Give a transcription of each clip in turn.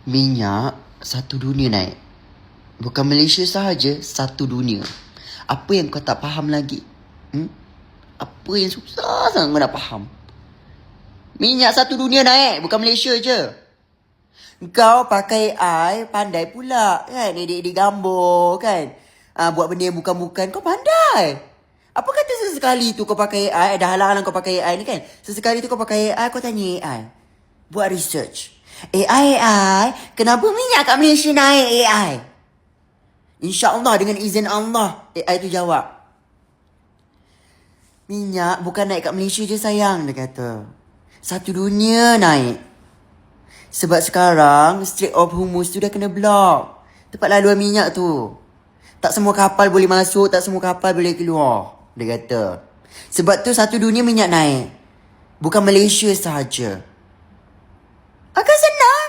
Minyak satu dunia naik. Bukan Malaysia sahaja, satu dunia. Apa yang kau tak faham lagi? Apa yang susah sangat kau nak faham? Minyak satu dunia naik, bukan Malaysia je. Kau pakai AI pandai pula kan? Edit gambar kan? Buat benda yang bukan-bukan, kau pandai. Apa kata sesekali tu kau pakai AI, dah halang-halang kau pakai AI ni kan? Sesekali tu kau pakai AI, kau tanya AI. Buat research. AI, kenapa minyak kat Malaysia naik AI? InsyaAllah dengan izin Allah, AI tu jawab. Minyak bukan naik kat Malaysia je sayang, dia kata. Satu dunia naik. Sebab sekarang Strait of Hormuz tu dah kena block. Tempat laluan minyak tu. Tak semua kapal boleh masuk, tak semua kapal boleh keluar, dia kata. Sebab tu satu dunia minyak naik. Bukan Malaysia sahaja. Akan senang.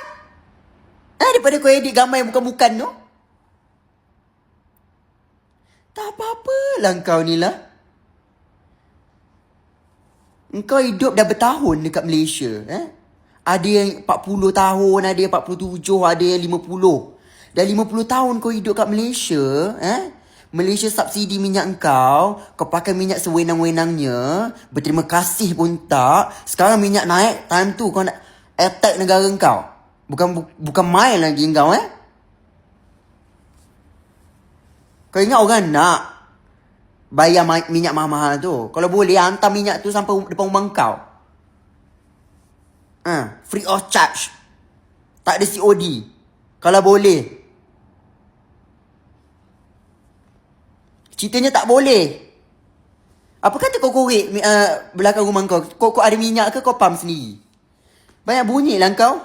Daripada kau edit gambar yang bukan-bukan tu. Tak apa-apalah kau ni lah. Engkau hidup dah bertahun dekat Malaysia. Ada yang 40 tahun, ada yang 47, ada yang 50. Dah 50 tahun kau hidup kat Malaysia. Malaysia subsidi minyak kau pakai minyak sewenang-wenangnya. Berterima kasih pun tak. Sekarang minyak naik, time tu kau nak attack negara kau. Bukan main lagi kau. Kau ingat orang nak bayar minyak mahal-mahal tu? Kalau boleh, hantar minyak tu sampai depan rumah kau. Free of charge. Tak ada COD. Kalau boleh. Ceritanya tak boleh. Apa kata kau korek belakang rumah kau? Kau ada minyak ke kau pump sendiri? Banyak bunyi lah kau.